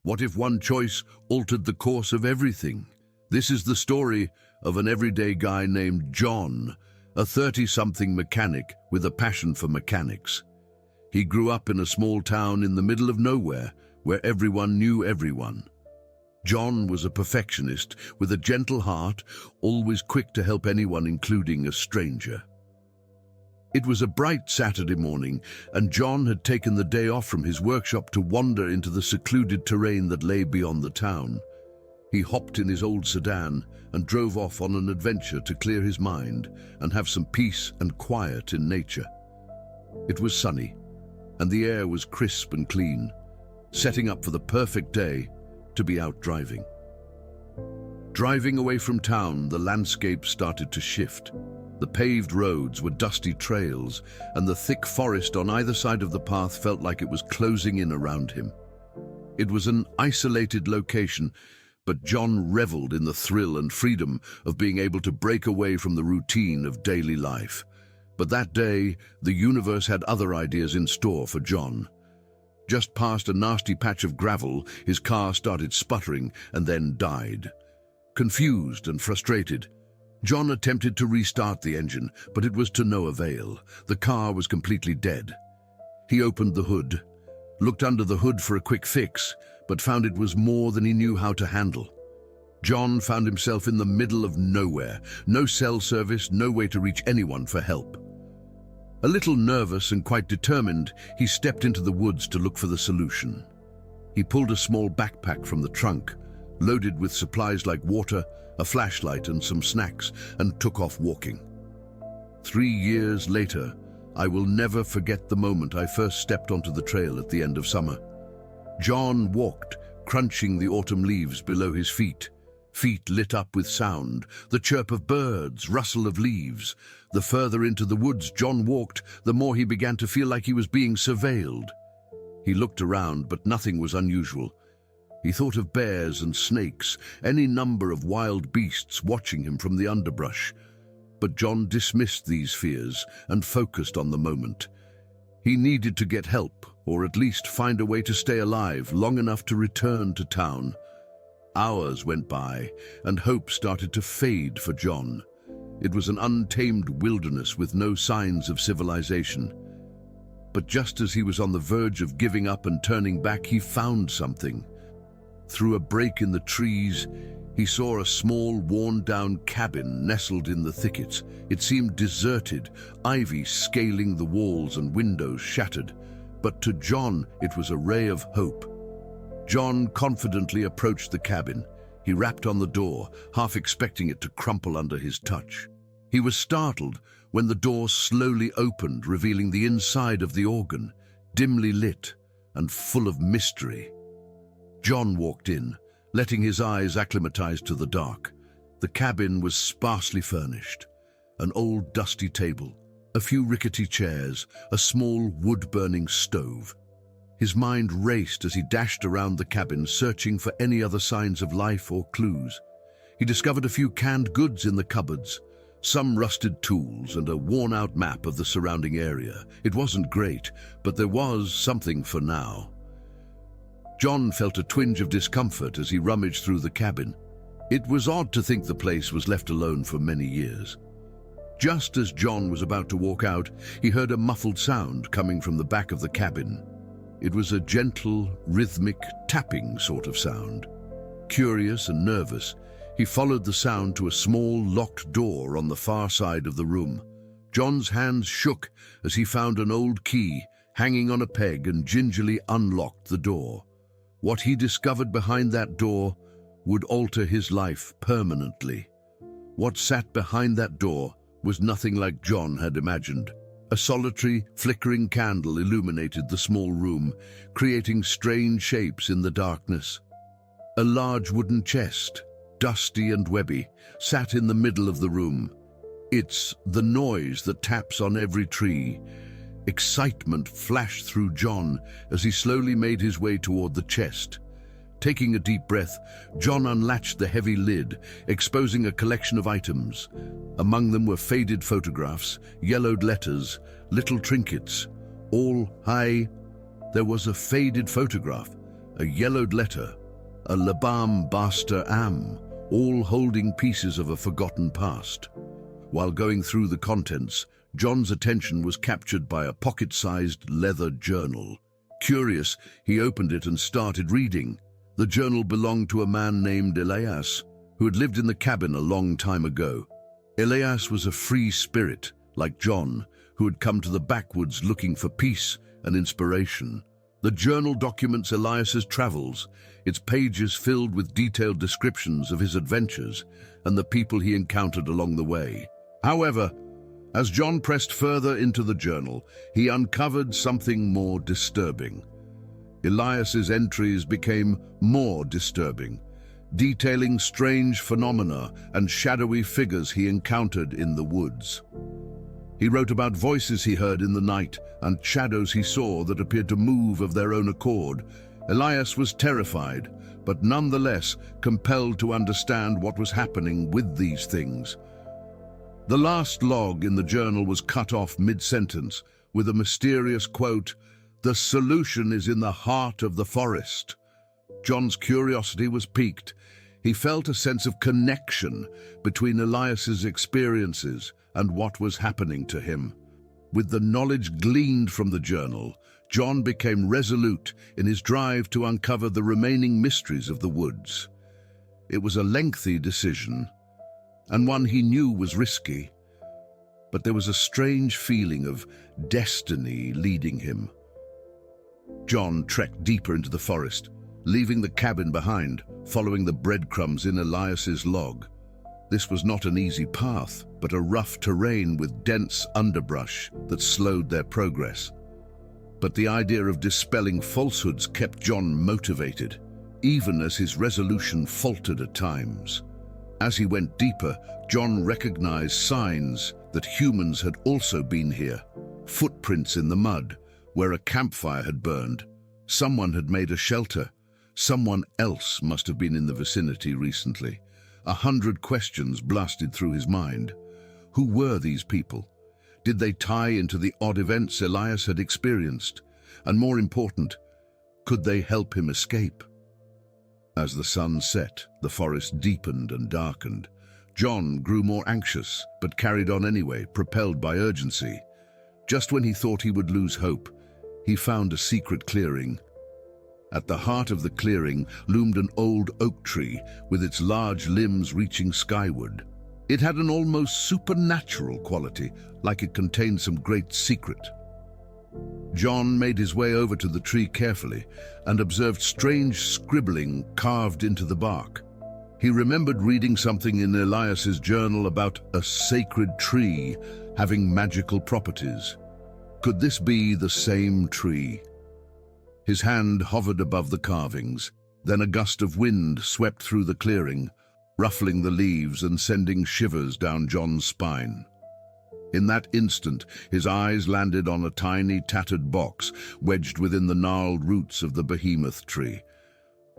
What if one choice altered the course of everything? This is the story of an everyday guy named John, a 30-something mechanic with a passion for mechanics. He grew up in a small town in the middle of nowhere, where everyone knew everyone. John was a perfectionist with a gentle heart, always quick to help anyone, including a stranger. It was a bright Saturday morning, and John had taken the day off from his workshop to wander into the secluded terrain that lay beyond the town. He hopped in his old sedan and drove off on an adventure to clear his mind and have some peace and quiet in nature. It was sunny, and the air was crisp and clean, setting up for the perfect day to be out driving. Driving away from town, the landscape started to shift. The paved roads were dusty trails, and the thick forest on either side of the path felt like it was closing in around him. It was an isolated location, but John reveled in the thrill and freedom of being able to break away from the routine of daily life. But that day, the universe had other ideas in store for John. Just past a nasty patch of gravel, his car started sputtering and then died. Confused and frustrated, John attempted to restart the engine, but it was to no avail. The car was completely dead. He opened the hood, looked under the hood for a quick fix, but found it was more than he knew how to handle. John found himself in the middle of nowhere, no cell service, no way to reach anyone for help. A little nervous and quite determined, he stepped into the woods to look for the solution. He pulled a small backpack from the trunk, loaded with supplies like water, a flashlight and some snacks, and took off walking. 3 years later, I will never forget the moment I first stepped onto the trail at the end of summer. John walked, crunching the autumn leaves below his feet lit up with sound, the chirp of birds, rustle of leaves. The further into the woods John walked, the more he began to feel like he was being surveilled. He looked around, but nothing was unusual. He thought of bears and snakes, any number of wild beasts watching him from the underbrush. But John dismissed these fears and focused on the moment. He needed to get help, or at least find a way to stay alive long enough to return to town. Hours went by, and hope started to fade for John. It was an untamed wilderness with no signs of civilization. But just as he was on the verge of giving up and turning back, he found something. Through a break in the trees, he saw a small, worn-down cabin nestled in the thickets. It seemed deserted, ivy scaling the walls and windows shattered. But to John, it was a ray of hope. John confidently approached the cabin. He rapped on the door, half expecting it to crumple under his touch. He was startled when the door slowly opened, revealing the inside of the organ, dimly lit and full of mystery. John walked in, letting his eyes acclimatize to the dark. The cabin was sparsely furnished. An old dusty table, a few rickety chairs, a small wood-burning stove. His mind raced as he dashed around the cabin, searching for any other signs of life or clues. He discovered a few canned goods in the cupboards, some rusted tools and a worn-out map of the surrounding area. It wasn't great, but there was something for now. John felt a twinge of discomfort as he rummaged through the cabin. It was odd to think the place was left alone for many years. Just as John was about to walk out, he heard a muffled sound coming from the back of the cabin. It was a gentle, rhythmic, tapping sort of sound. Curious and nervous, he followed the sound to a small, locked door on the far side of the room. John's hands shook as he found an old key hanging on a peg and gingerly unlocked the door. What he discovered behind that door would alter his life permanently. What sat behind that door was nothing like John had imagined. A solitary, flickering candle illuminated the small room, creating strange shapes in the darkness. A large wooden chest, dusty and webby, sat in the middle of the room. It's the noise that taps on every tree. Excitement flashed through John as he slowly made his way toward the chest. Taking a deep breath, John unlatched the heavy lid, exposing a collection of items. Among them were faded photographs, yellowed letters, little trinkets, all high. There was a faded photograph, a yellowed letter, a labam basta am, all holding pieces of a forgotten past. While going through the contents, John's attention was captured by a pocket-sized leather journal. Curious, he opened it and started reading. The journal belonged to a man named Elias, who had lived in the cabin a long time ago. Elias was a free spirit, like John, who had come to the backwoods looking for peace and inspiration. The journal documents Elias's travels, its pages filled with detailed descriptions of his adventures and the people he encountered along the way. However, as John pressed further into the journal, he uncovered something more disturbing. Elias's entries became more disturbing, detailing strange phenomena and shadowy figures he encountered in the woods. He wrote about voices he heard in the night and shadows he saw that appeared to move of their own accord. Elias was terrified, but nonetheless compelled to understand what was happening with these things. The last log in the journal was cut off mid-sentence with a mysterious quote, "The solution is in the heart of the forest." John's curiosity was piqued. He felt a sense of connection between Elias's experiences and what was happening to him. With the knowledge gleaned from the journal, John became resolute in his drive to uncover the remaining mysteries of the woods. It was a lengthy decision, and one he knew was risky, but there was a strange feeling of destiny leading him. John trekked deeper into the forest, leaving the cabin behind, following the breadcrumbs in Elias's log. This was not an easy path, but a rough terrain with dense underbrush that slowed their progress. But the idea of dispelling falsehoods kept John motivated, even as his resolution faltered at times. As he went deeper, John recognized signs that humans had also been here. Footprints in the mud, where a campfire had burned. Someone had made a shelter. Someone else must have been in the vicinity recently. 100 questions blasted through his mind. Who were these people? Did they tie into the odd events Elias had experienced? And more important, could they help him escape? As the sun set, the forest deepened and darkened. John grew more anxious, but carried on anyway, propelled by urgency. Just when he thought he would lose hope, he found a secret clearing. At the heart of the clearing loomed an old oak tree with its large limbs reaching skyward. It had an almost supernatural quality, like it contained some great secret. John made his way over to the tree carefully and observed strange scribbling carved into the bark. He remembered reading something in Elias's journal about a sacred tree having magical properties. Could this be the same tree? His hand hovered above the carvings. Then a gust of wind swept through the clearing, ruffling the leaves and sending shivers down John's spine. In that instant, his eyes landed on a tiny, tattered box wedged within the gnarled roots of the behemoth tree.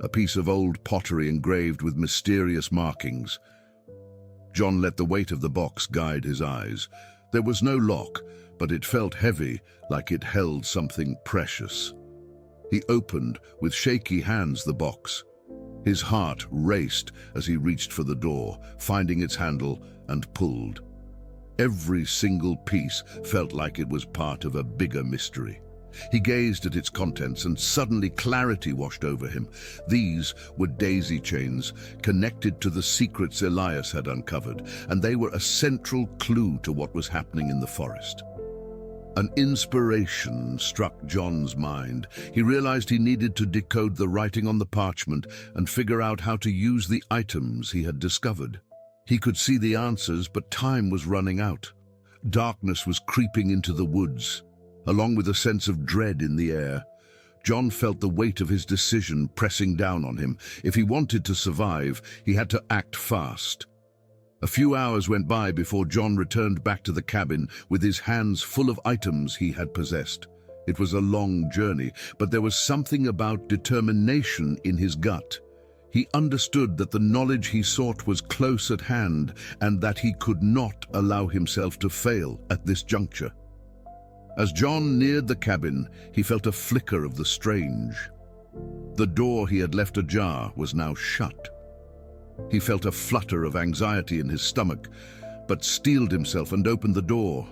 A piece of old pottery engraved with mysterious markings. John let the weight of the box guide his eyes. There was no lock, but it felt heavy, like it held something precious. He opened with shaky hands the box. His heart raced as he reached for the door, finding its handle, and pulled. Every single piece felt like it was part of a bigger mystery. He gazed at its contents and suddenly clarity washed over him. These were daisy chains connected to the secrets Elias had uncovered, and they were a central clue to what was happening in the forest. An inspiration struck John's mind. He realized he needed to decode the writing on the parchment and figure out how to use the items he had discovered. He could see the answers, but time was running out. Darkness was creeping into the woods, along with a sense of dread in the air. John felt the weight of his decision pressing down on him. If he wanted to survive, he had to act fast. A few hours went by before John returned back to the cabin with his hands full of items he had possessed. It was a long journey, but there was something about determination in his gut. He understood that the knowledge he sought was close at hand and that he could not allow himself to fail at this juncture. As John neared the cabin, he felt a flicker of the strange. The door he had left ajar was now shut. He felt a flutter of anxiety in his stomach, but steeled himself and opened the door.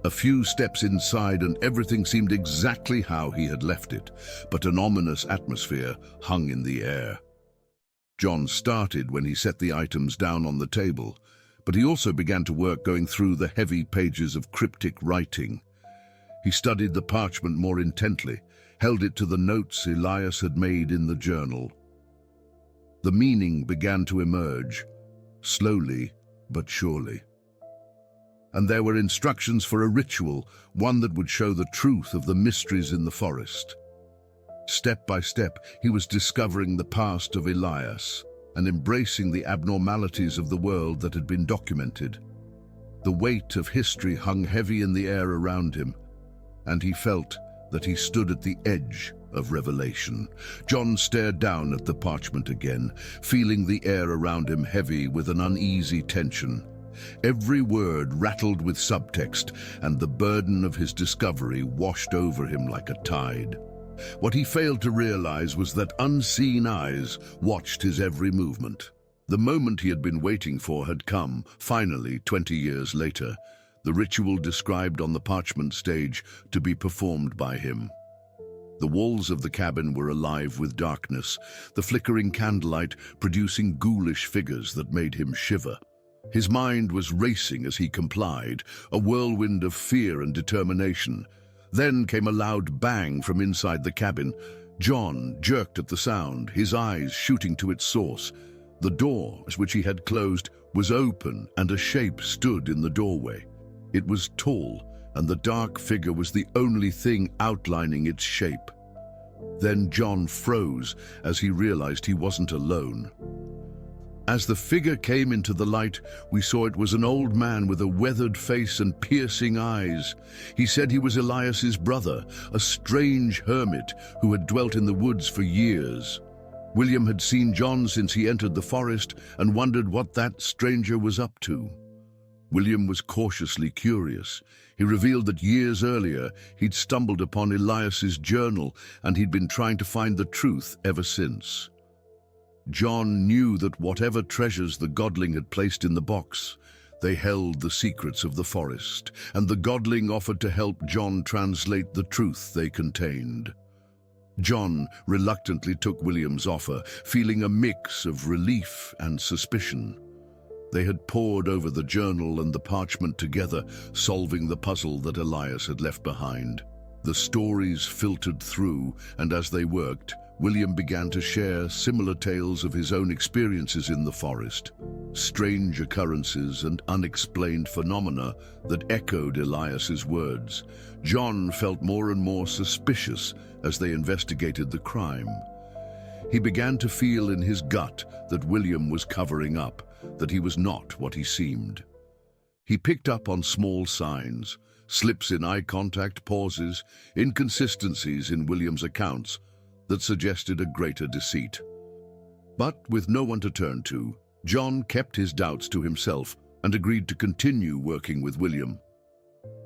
A few steps inside and everything seemed exactly how he had left it, but an ominous atmosphere hung in the air. John started when he set the items down on the table, but he also began to work going through the heavy pages of cryptic writing. He studied the parchment more intently, held it to the notes Elias had made in the journal. The meaning began to emerge, slowly but surely. And there were instructions for a ritual, one that would show the truth of the mysteries in the forest. Step by step, he was discovering the past of Elias and embracing the abnormalities of the world that had been documented. The weight of history hung heavy in the air around him, and he felt that he stood at the edge of revelation. John stared down at the parchment again, feeling the air around him heavy with an uneasy tension. Every word rattled with subtext, and the burden of his discovery washed over him like a tide. What he failed to realize was that unseen eyes watched his every movement. The moment he had been waiting for had come, finally, 20 years later, the ritual described on the parchment stage to be performed by him. The walls of the cabin were alive with darkness, the flickering candlelight producing ghoulish figures that made him shiver. His mind was racing as he complied, a whirlwind of fear and determination. Then came a loud bang from inside the cabin. John jerked at the sound, his eyes shooting to its source. The door, which he had closed, was open, and a shape stood in the doorway. It was tall, and the dark figure was the only thing outlining its shape. Then John froze as he realized he wasn't alone. As the figure came into the light, we saw it was an old man with a weathered face and piercing eyes. He said he was Elias's brother, a strange hermit who had dwelt in the woods for years. William had seen John since he entered the forest and wondered what that stranger was up to. William was cautiously curious. He revealed that years earlier he'd stumbled upon Elias's journal and he'd been trying to find the truth ever since. John knew that whatever treasures the godling had placed in the box, they held the secrets of the forest, and the godling offered to help John translate the truth they contained. John reluctantly took William's offer, feeling a mix of relief and suspicion. They had pored over the journal and the parchment together, solving the puzzle that Elias had left behind. The stories filtered through, and as they worked, William began to share similar tales of his own experiences in the forest, strange occurrences and unexplained phenomena that echoed Elias's words. John felt more and more suspicious as they investigated the crime. He began to feel in his gut that William was covering up, that he was not what he seemed. He picked up on small signs, slips in eye contact, pauses, inconsistencies in William's accounts, that suggested a greater deceit. But with no one to turn to, John kept his doubts to himself and agreed to continue working with William.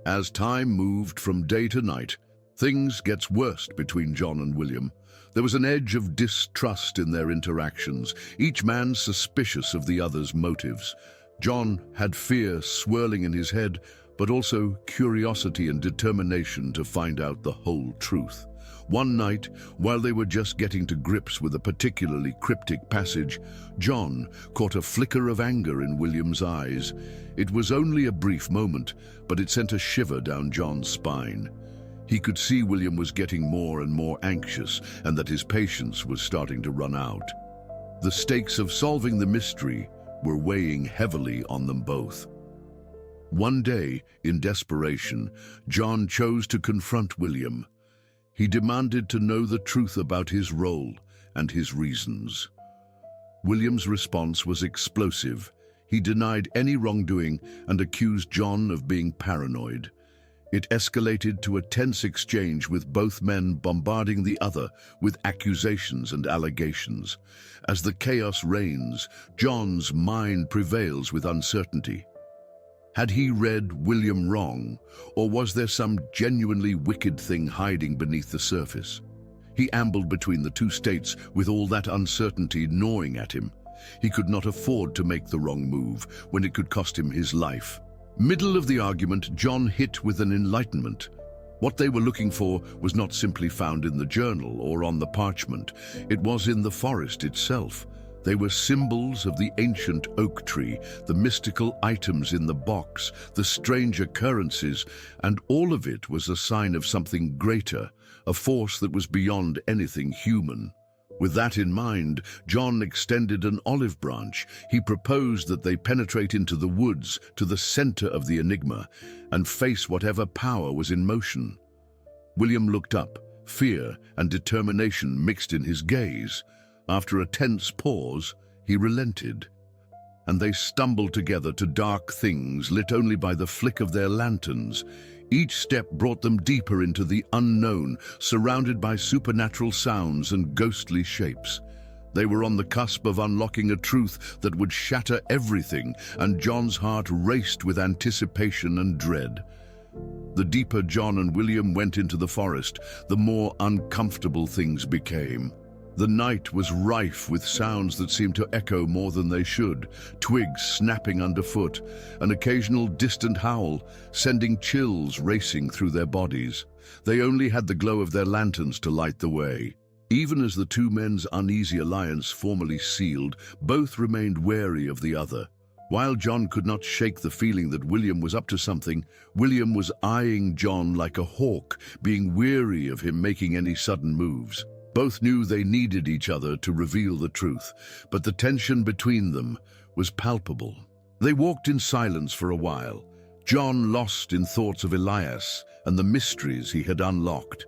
As time moved from day to night, things gets worse between John and William. There was an edge of distrust in their interactions, each man suspicious of the other's motives. John had fear swirling in his head, but also curiosity and determination to find out the whole truth. One night, while they were just getting to grips with a particularly cryptic passage, John caught a flicker of anger in William's eyes. It was only a brief moment, but it sent a shiver down John's spine. He could see William was getting more and more anxious, and that his patience was starting to run out. The stakes of solving the mystery were weighing heavily on them both. One day, in desperation, John chose to confront William. He demanded to know the truth about his role and his reasons. William's response was explosive. He denied any wrongdoing and accused John of being paranoid. It escalated to a tense exchange with both men bombarding the other with accusations and allegations. As the chaos reigns, John's mind prevails with uncertainty. Had he read William wrong, or was there some genuinely wicked thing hiding beneath the surface? He ambled between the two states with all that uncertainty gnawing at him. He could not afford to make the wrong move when it could cost him his life. Middle of the argument, John hit with an enlightenment. What they were looking for was not simply found in the journal or on the parchment. It was in the forest itself. They were symbols of the ancient oak tree, the mystical items in the box, the strange occurrences, and all of it was a sign of something greater, a force that was beyond anything human. With that in mind, John extended an olive branch. He proposed that they penetrate into the woods, to the center of the enigma, and face whatever power was in motion. William looked up, fear and determination mixed in his gaze. After a tense pause, he relented, and they stumbled together to dark things lit only by the flick of their lanterns. Each step brought them deeper into the unknown, surrounded by supernatural sounds and ghostly shapes. They were on the cusp of unlocking a truth that would shatter everything, and John's heart raced with anticipation and dread. The deeper John and William went into the forest, the more uncomfortable things became. The night was rife with sounds that seemed to echo more than they should, twigs snapping underfoot, an occasional distant howl, sending chills racing through their bodies. They only had the glow of their lanterns to light the way. Even as the two men's uneasy alliance formally sealed, both remained wary of the other. While John could not shake the feeling that William was up to something, William was eyeing John like a hawk, being weary of him making any sudden moves. Both knew they needed each other to reveal the truth, but the tension between them was palpable. They walked in silence for a while, John lost in thoughts of Elias and the mysteries he had unlocked.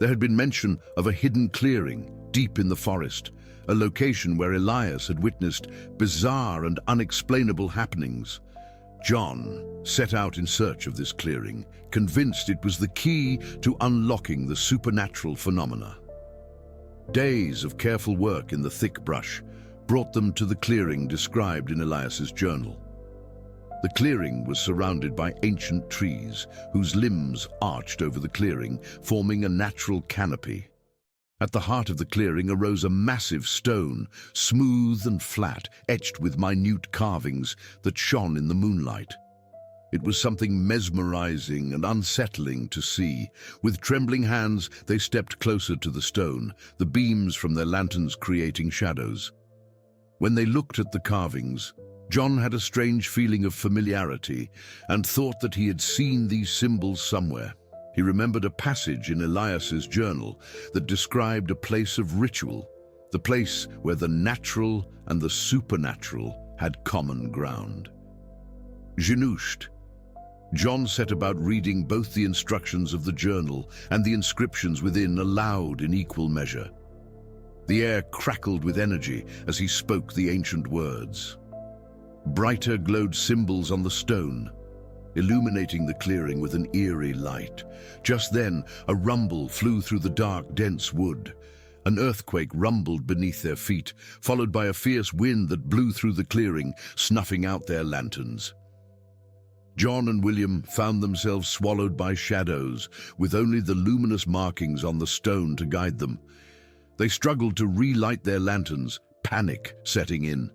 There had been mention of a hidden clearing deep in the forest, a location where Elias had witnessed bizarre and unexplainable happenings. John set out in search of this clearing, convinced it was the key to unlocking the supernatural phenomena. Days of careful work in the thick brush brought them to the clearing described in Elias's journal. The clearing was surrounded by ancient trees, whose limbs arched over the clearing, forming a natural canopy. At the heart of the clearing arose a massive stone, smooth and flat, etched with minute carvings that shone in the moonlight. It was something mesmerizing and unsettling to see. With trembling hands, they stepped closer to the stone, the beams from their lanterns creating shadows. When they looked at the carvings, John had a strange feeling of familiarity and thought that he had seen these symbols somewhere. He remembered a passage in Elias's journal that described a place of ritual, the place where the natural and the supernatural had common ground. Genushed. John set about reading both the instructions of the journal and the inscriptions within aloud in equal measure. The air crackled with energy as he spoke the ancient words. Brighter glowed symbols on the stone, illuminating the clearing with an eerie light. Just then, a rumble flew through the dark, dense wood. An earthquake rumbled beneath their feet, followed by a fierce wind that blew through the clearing, snuffing out their lanterns. John and William found themselves swallowed by shadows, with only the luminous markings on the stone to guide them. They struggled to relight their lanterns, panic setting in.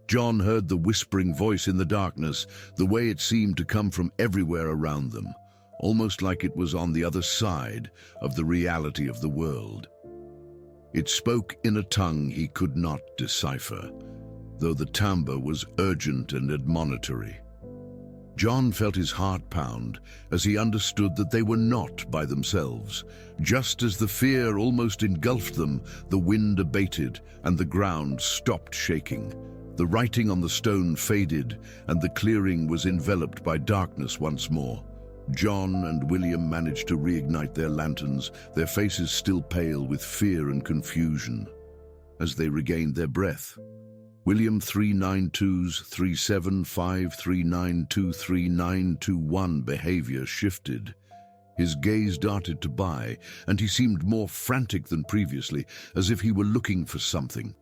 John heard the whispering voice in the darkness, the way it seemed to come from everywhere around them, almost like it was on the other side of the reality of the world. It spoke in a tongue he could not decipher, though the timbre was urgent and admonitory. John felt his heart pound as he understood that they were not by themselves. Just as the fear almost engulfed them, the wind abated and the ground stopped shaking. The writing on the stone faded and the clearing was enveloped by darkness once more. John and William managed to reignite their lanterns, their faces still pale with fear and confusion. As they regained their breath, William 392's 375392391 behavior shifted. His gaze darted to Bai, and he seemed more frantic than previously, as if he were looking for something.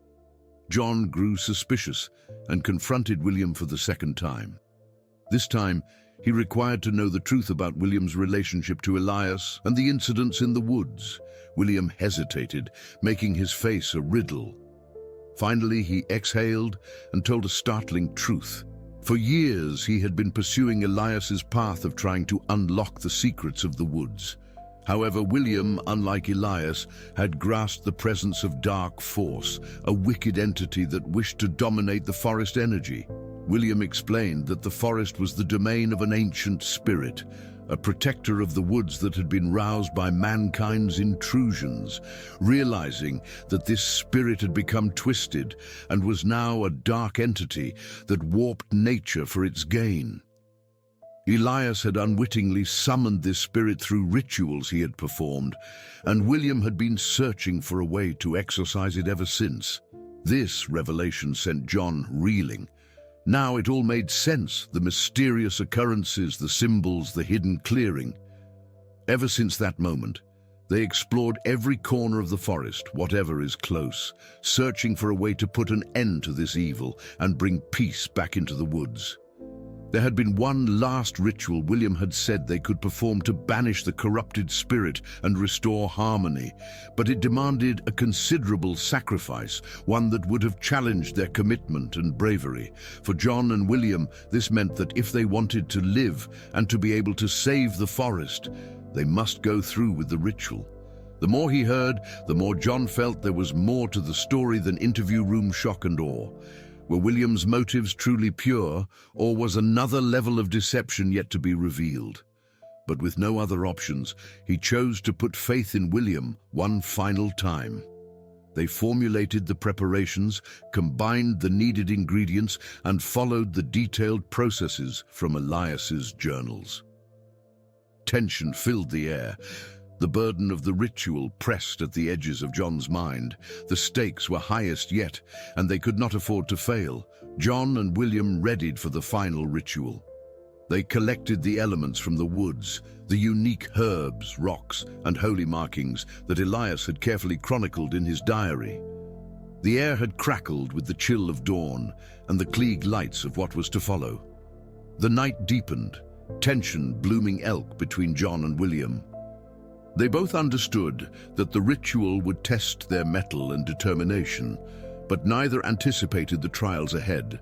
John grew suspicious and confronted William for the second time. This time, He required to know the truth about William's relationship to Elias and the incidents in the woods. William hesitated, making his face a riddle. Finally, he exhaled and told a startling truth. For years, he had been pursuing Elias's path of trying to unlock the secrets of the woods. However, William, unlike Elias, had grasped the presence of dark force, a wicked entity that wished to dominate the forest energy. William explained that the forest was the domain of an ancient spirit, a protector of the woods that had been roused by mankind's intrusions. Realizing that this spirit had become twisted and was now a dark entity that warped nature for its gain. Elias had unwittingly summoned this spirit through rituals he had performed, and William had been searching for a way to exorcise it ever since. This revelation sent John reeling. Now it all made sense, the mysterious occurrences, the symbols, the hidden clearing. Ever since that moment, they explored every corner of the forest, whatever is close, searching for a way to put an end to this evil and bring peace back into the woods. There had been one last ritual William had said they could perform to banish the corrupted spirit and restore harmony, but it demanded a considerable sacrifice, one that would have challenged their commitment and bravery. For John and William, this meant that if they wanted to live and to be able to save the forest, they must go through with the ritual. The more he heard, the more John felt there was more to the story than interview room shock and awe. Were William's motives truly pure, or was another level of deception yet to be revealed? But with no other options, he chose to put faith in William one final time. They formulated the preparations, combined the needed ingredients, and followed the detailed processes from Elias's journals. Tension filled the air. The burden of the ritual pressed at the edges of John's mind. The stakes were highest yet, and they could not afford to fail. John and William readied for the final ritual. They collected the elements from the woods, the unique herbs, rocks, and holy markings that Elias had carefully chronicled in his diary. The air had crackled with the chill of dawn and the Klieg lights of what was to follow. The night deepened, tension blooming elk between John and William. They both understood that the ritual would test their mettle and determination, but neither anticipated the trials ahead.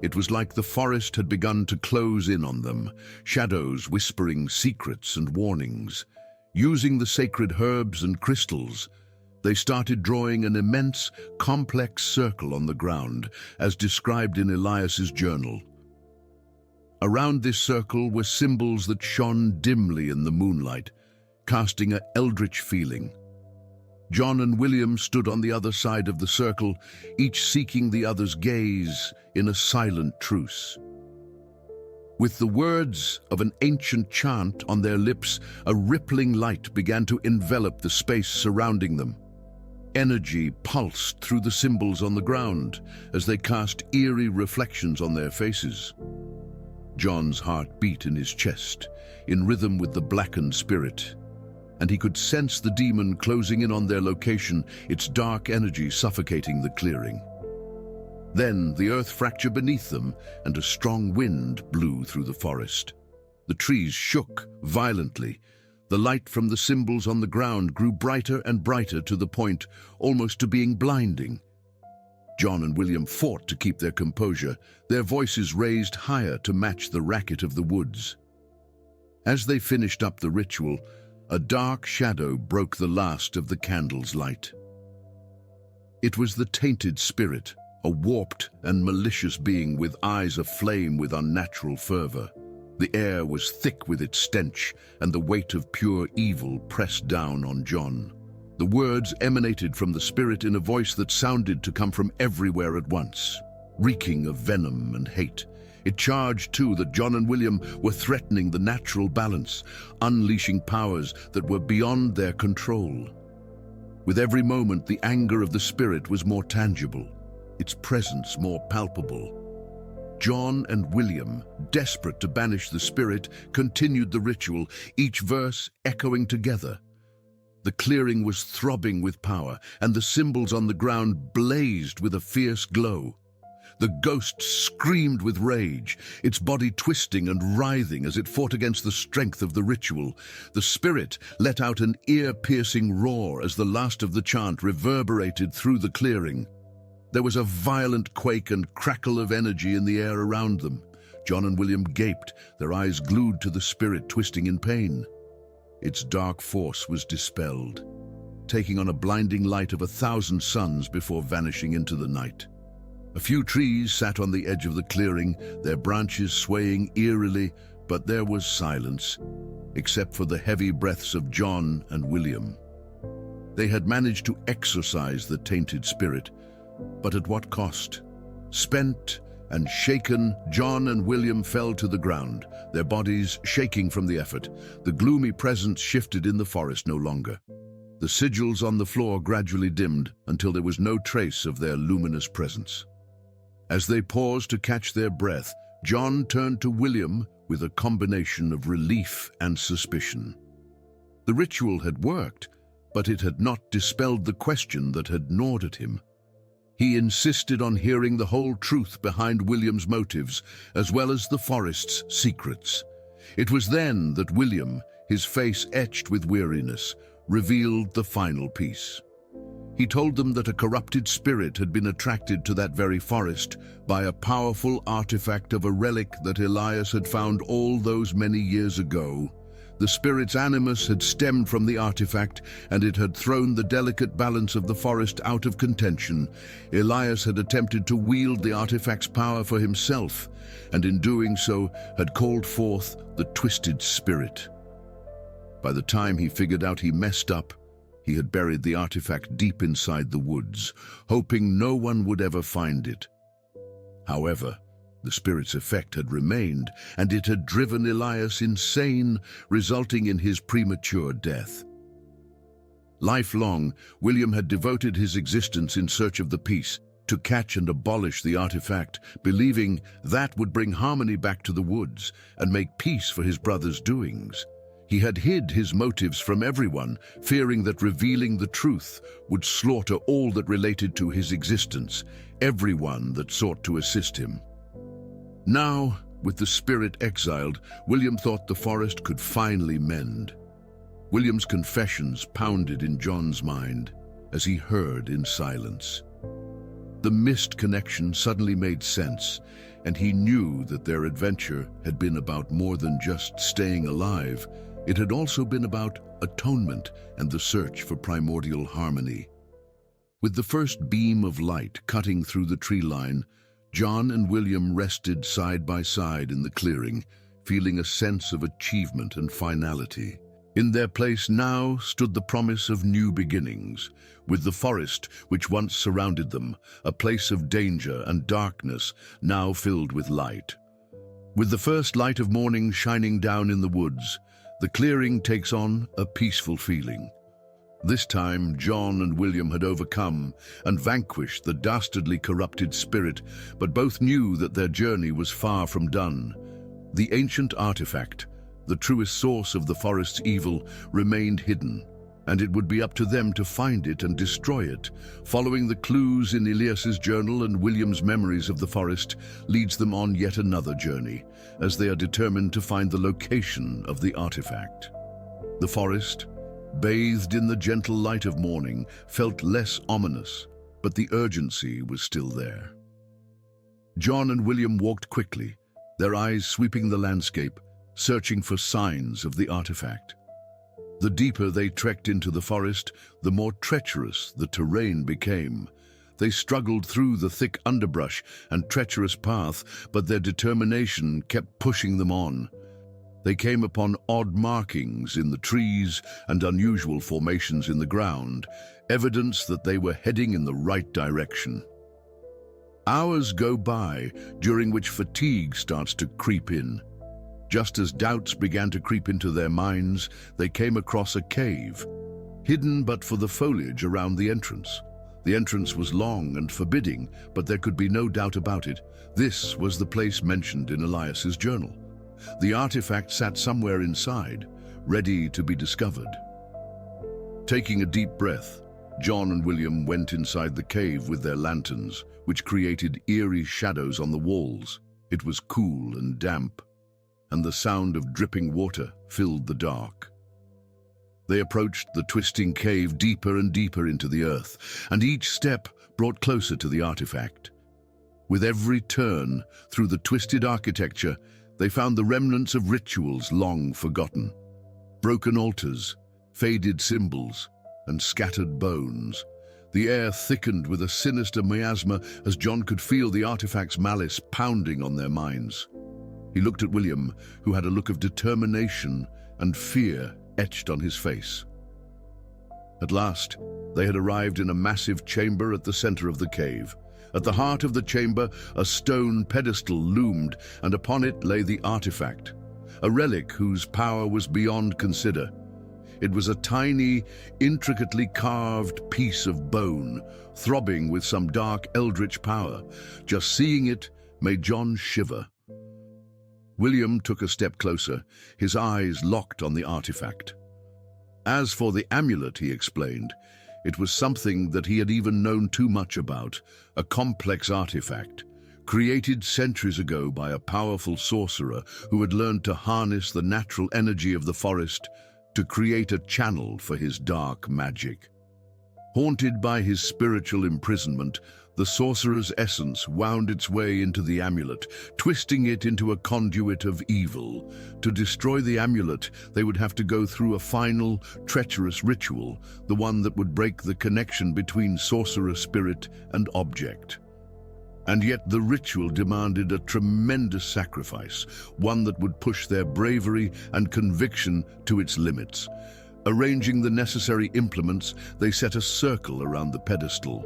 It was like the forest had begun to close in on them, shadows whispering secrets and warnings. Using the sacred herbs and crystals, they started drawing an immense, complex circle on the ground, as described in Elias's journal. Around this circle were symbols that shone dimly in the moonlight, casting an eldritch feeling. John and William stood on the other side of the circle, each seeking the other's gaze in a silent truce. With the words of an ancient chant on their lips, a rippling light began to envelop the space surrounding them. Energy pulsed through the symbols on the ground as they cast eerie reflections on their faces. John's heart beat in his chest, in rhythm with the blackened spirit, and he could sense the demon closing in on their location, its dark energy suffocating the clearing. Then the earth fractured beneath them, and a strong wind blew through the forest. The trees shook violently. The light from the symbols on the ground grew brighter and brighter to the point almost to being blinding. John and William fought to keep their composure, their voices raised higher to match the racket of the woods. As they finished up the ritual, a dark shadow broke the last of the candle's light. It was the tainted spirit, a warped and malicious being with eyes aflame with unnatural fervor. The air was thick with its stench, and the weight of pure evil pressed down on John. The words emanated from the spirit in a voice that sounded to come from everywhere at once, reeking of venom and hate. It charged, too, that John and William were threatening the natural balance, unleashing powers that were beyond their control. With every moment, the anger of the spirit was more tangible, its presence more palpable. John and William, desperate to banish the spirit, continued the ritual, each verse echoing together. The clearing was throbbing with power, and the symbols on the ground blazed with a fierce glow. The ghost screamed with rage, its body twisting and writhing as it fought against the strength of the ritual. The spirit let out an ear-piercing roar as the last of the chant reverberated through the clearing. There was a violent quake and crackle of energy in the air around them. John and William gaped, their eyes glued to the spirit twisting in pain. Its dark force was dispelled, taking on a blinding light of 1,000 suns before vanishing into the night. A few trees sat on the edge of the clearing, their branches swaying eerily, but there was silence, except for the heavy breaths of John and William. They had managed to exorcise the tainted spirit, but at what cost? Spent and shaken, John and William fell to the ground, their bodies shaking from the effort. The gloomy presence shifted in the forest no longer. The sigils on the floor gradually dimmed until there was no trace of their luminous presence. As they paused to catch their breath, John turned to William with a combination of relief and suspicion. The ritual had worked, but it had not dispelled the question that had gnawed at him. He insisted on hearing the whole truth behind William's motives, as well as the forest's secrets. It was then that William, his face etched with weariness, revealed the final piece. He told them that a corrupted spirit had been attracted to that very forest by a powerful artifact of a relic that Elias had found all those many years ago. The spirit's animus had stemmed from the artifact, and it had thrown the delicate balance of the forest out of contention. Elias had attempted to wield the artifact's power for himself, and in doing so had called forth the twisted spirit. By the time he figured out he messed up, he had buried the artifact deep inside the woods, hoping no one would ever find it. However, the spirit's effect had remained, and it had driven Elias insane, resulting in his premature death. Lifelong, William had devoted his existence in search of the piece, to catch and abolish the artifact, believing that would bring harmony back to the woods and make peace for his brother's doings. He had hid his motives from everyone, fearing that revealing the truth would slaughter all that related to his existence, everyone that sought to assist him. Now, with the spirit exiled, William thought the forest could finally mend. William's confessions pounded in John's mind as he heard in silence. The missed connection suddenly made sense, and he knew that their adventure had been about more than just staying alive. It had also been about atonement and the search for primordial harmony. With the first beam of light cutting through the tree line, John and William rested side by side in the clearing, feeling a sense of achievement and finality. In their place now stood the promise of new beginnings, with the forest which once surrounded them, a place of danger and darkness, now filled with light. With the first light of morning shining down in the woods, the clearing takes on a peaceful feeling. This time, John and William had overcome and vanquished the dastardly corrupted spirit, but both knew that their journey was far from done. The ancient artifact, the truest source of the forest's evil, remained hidden, and it would be up to them to find it and destroy it. Following the clues in Elias's journal and William's memories of the forest leads them on yet another journey, as they are determined to find the location of the artifact. The forest, bathed in the gentle light of morning, felt less ominous, but the urgency was still there. John and William walked quickly, their eyes sweeping the landscape, searching for signs of the artifact. The deeper they trekked into the forest, the more treacherous the terrain became. They struggled through the thick underbrush and treacherous path, but their determination kept pushing them on. They came upon odd markings in the trees and unusual formations in the ground, evidence that they were heading in the right direction. Hours go by, during which fatigue starts to creep in. Just as doubts began to creep into their minds, they came across a cave, hidden but for the foliage around the entrance. The entrance was long and forbidding, but there could be no doubt about it. This was the place mentioned in Elias's journal. The artifact sat somewhere inside, ready to be discovered. Taking a deep breath, John and William went inside the cave with their lanterns, which created eerie shadows on the walls. It was cool and damp, and the sound of dripping water filled the dark. They approached the twisting cave deeper and deeper into the earth, and each step brought closer to the artifact. With every turn through the twisted architecture, they found the remnants of rituals long forgotten. Broken altars, faded symbols, and scattered bones. The air thickened with a sinister miasma as John could feel the artifact's malice pounding on their minds. He looked at William, who had a look of determination and fear etched on his face. At last, they had arrived in a massive chamber at the center of the cave. At the heart of the chamber, a stone pedestal loomed, and upon it lay the artifact, a relic whose power was beyond consider. It was a tiny, intricately carved piece of bone, throbbing with some dark eldritch power. Just seeing it made John shiver. William took a step closer, his eyes locked on the artifact. As for the amulet, he explained, it was something that he had even known too much about, a complex artifact, created centuries ago by a powerful sorcerer who had learned to harness the natural energy of the forest to create a channel for his dark magic. Haunted by his spiritual imprisonment, the sorcerer's essence wound its way into the amulet, twisting it into a conduit of evil. To destroy the amulet, they would have to go through a final, treacherous ritual, the one that would break the connection between sorcerer spirit and object. And yet the ritual demanded a tremendous sacrifice, one that would push their bravery and conviction to its limits. Arranging the necessary implements, they set a circle around the pedestal.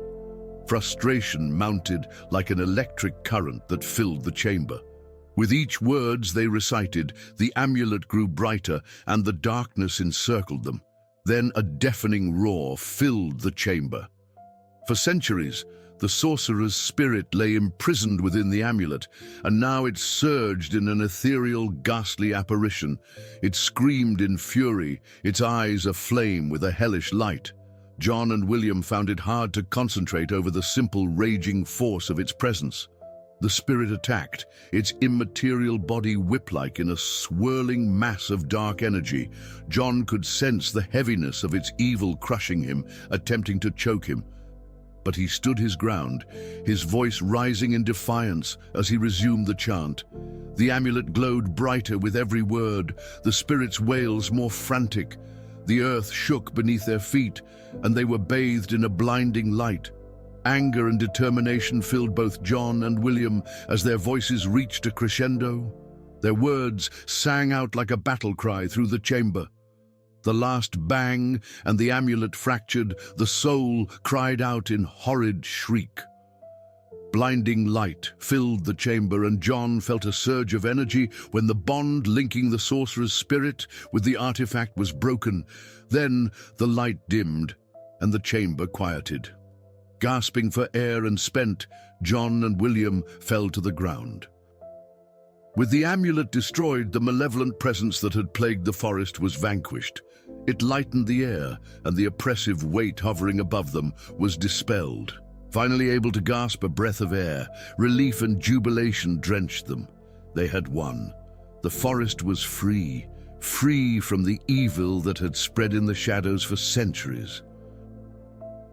Frustration mounted like an electric current that filled the chamber. With each words they recited, the amulet grew brighter and the darkness encircled them. Then a deafening roar filled the chamber. For centuries, the sorcerer's spirit lay imprisoned within the amulet, and now it surged in an ethereal, ghastly apparition. It screamed in fury, its eyes aflame with a hellish light. John and William found it hard to concentrate over the simple, raging force of its presence. The spirit attacked, its immaterial body whip-like in a swirling mass of dark energy. John could sense the heaviness of its evil crushing him, attempting to choke him. But he stood his ground, his voice rising in defiance as he resumed the chant. The amulet glowed brighter with every word, the spirit's wails more frantic. The earth shook beneath their feet, and they were bathed in a blinding light. Anger and determination filled both John and William as their voices reached a crescendo. Their words sang out like a battle cry through the chamber. The last bang, and the amulet fractured, the soul cried out in horrid shriek. Blinding light filled the chamber, and John felt a surge of energy when the bond linking the sorcerer's spirit with the artifact was broken. Then the light dimmed, and the chamber quieted. Gasping for air and spent, John and William fell to the ground. With the amulet destroyed, the malevolent presence that had plagued the forest was vanquished. It lightened the air, and the oppressive weight hovering above them was dispelled. Finally able to gasp a breath of air, relief and jubilation drenched them. They had won. The forest was free, free from the evil that had spread in the shadows for centuries.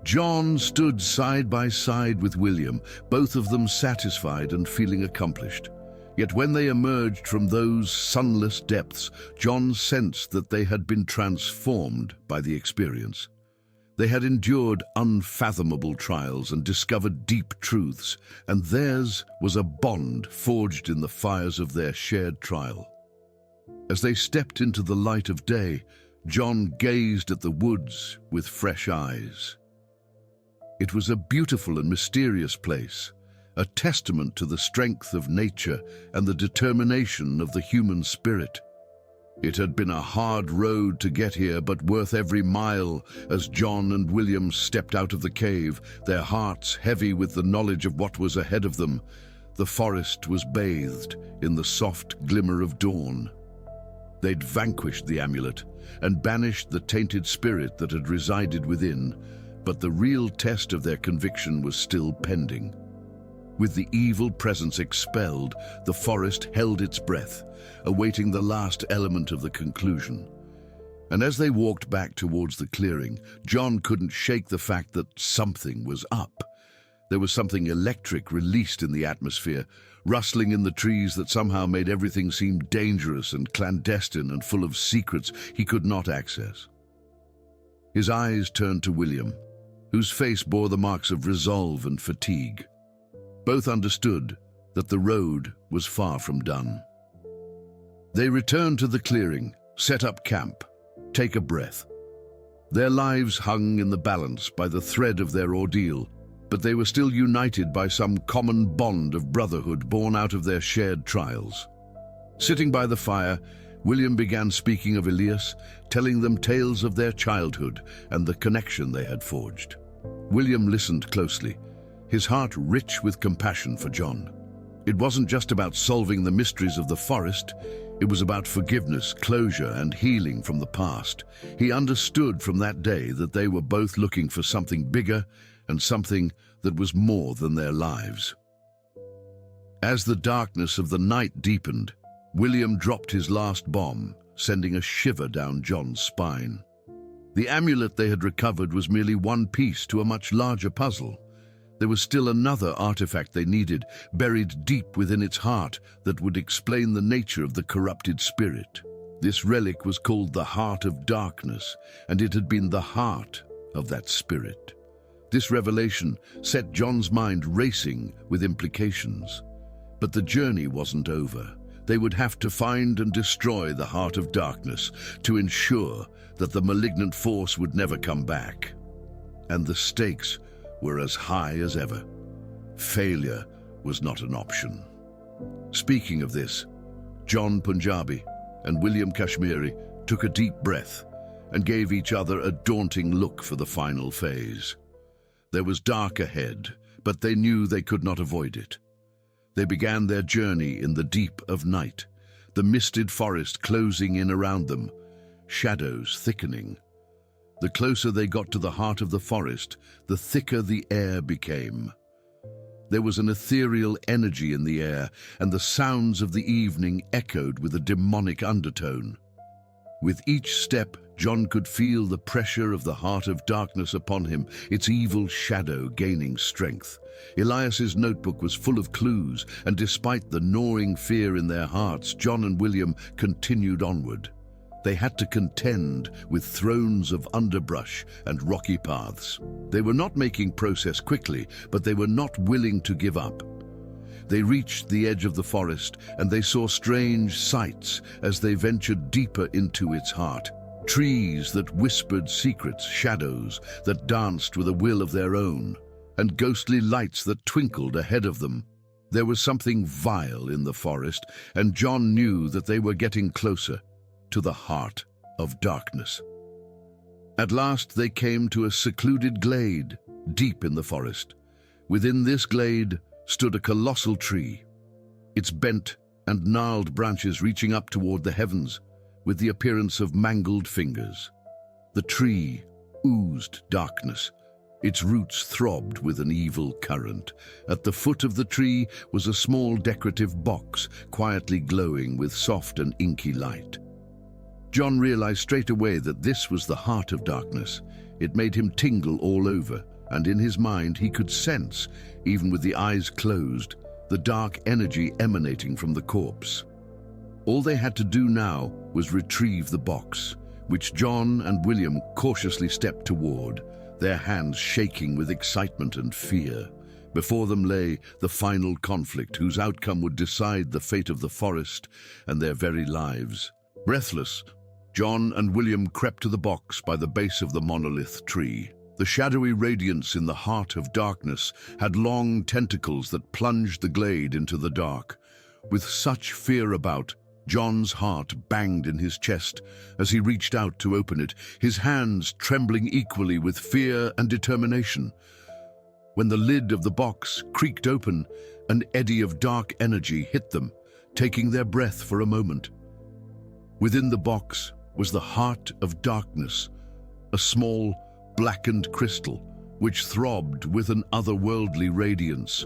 John stood side by side with William, both of them satisfied and feeling accomplished. Yet when they emerged from those sunless depths, John sensed that they had been transformed by the experience. They had endured unfathomable trials and discovered deep truths, and theirs was a bond forged in the fires of their shared trial. As they stepped into the light of day, John gazed at the woods with fresh eyes. It was a beautiful and mysterious place, a testament to the strength of nature and the determination of the human spirit. It had been a hard road to get here, but worth every mile as John and William stepped out of the cave, their hearts heavy with the knowledge of what was ahead of them. The forest was bathed in the soft glimmer of dawn. They'd vanquished the amulet and banished the tainted spirit that had resided within. But the real test of their conviction was still pending. With the evil presence expelled, the forest held its breath, awaiting the last element of the conclusion. And as they walked back towards the clearing, John couldn't shake the fact that something was up. There was something electric released in the atmosphere, rustling in the trees that somehow made everything seem dangerous and clandestine and full of secrets he could not access. His eyes turned to William, whose face bore the marks of resolve and fatigue. Both understood that the road was far from done. They returned to the clearing, set up camp, take a breath. Their lives hung in the balance by the thread of their ordeal, but they were still united by some common bond of brotherhood born out of their shared trials. Sitting by the fire, William began speaking of Elias, telling them tales of their childhood and the connection they had forged. William listened closely, his heart rich with compassion for John. It wasn't just about solving the mysteries of the forest, it was about forgiveness, closure, and healing from the past. He understood from that day that they were both looking for something bigger and something that was more than their lives. As the darkness of the night deepened, William dropped his last bomb, sending a shiver down John's spine. The amulet they had recovered was merely one piece to a much larger puzzle. There was still another artifact they needed, buried deep within its heart, that would explain the nature of the corrupted spirit. This relic was called the Heart of Darkness, and it had been the heart of that spirit. This revelation set John's mind racing with implications. But the journey wasn't over. They would have to find and destroy the Heart of Darkness to ensure that the malignant force would never come back. And the stakes were as high as ever. Failure was not an option. Speaking of this, John Punjabi and William Kashmiri took a deep breath and gave each other a daunting look for the final phase. There was dark ahead, but they knew they could not avoid it. They began their journey in the deep of night, the misted forest closing in around them, shadows thickening. The closer they got to the heart of the forest, the thicker the air became. There was an ethereal energy in the air, and the sounds of the evening echoed with a demonic undertone. With each step, John could feel the pressure of the Heart of Darkness upon him, its evil shadow gaining strength. Elias's notebook was full of clues, and despite the gnawing fear in their hearts, John and William continued onward. They had to contend with thrones of underbrush and rocky paths. They were not making progress quickly, but they were not willing to give up. They reached the edge of the forest, and they saw strange sights as they ventured deeper into its heart. Trees that whispered secrets, shadows that danced with a will of their own, and ghostly lights that twinkled ahead of them. There was something vile in the forest, and John knew that they were getting closer to the Heart of Darkness. At last they came to a secluded glade, deep in the forest. Within this glade stood a colossal tree, its bent and gnarled branches reaching up toward the heavens, with the appearance of mangled fingers. The tree oozed darkness. Its roots throbbed with an evil current. At the foot of the tree was a small decorative box, quietly glowing with soft and inky light. John realized straight away that this was the Heart of Darkness. It made him tingle all over, and in his mind he could sense, even with the eyes closed, the dark energy emanating from the corpse. All they had to do now was retrieve the box, which John and William cautiously stepped toward, their hands shaking with excitement and fear. Before them lay the final conflict, whose outcome would decide the fate of the forest and their very lives. Breathless, John and William crept to the box by the base of the monolith tree. The shadowy radiance in the Heart of Darkness had long tentacles that plunged the glade into the dark. With such fear about, John's heart banged in his chest as he reached out to open it, his hands trembling equally with fear and determination. When the lid of the box creaked open, an eddy of dark energy hit them, taking their breath for a moment. Within the box was the Heart of Darkness, a small, blackened crystal, which throbbed with an otherworldly radiance.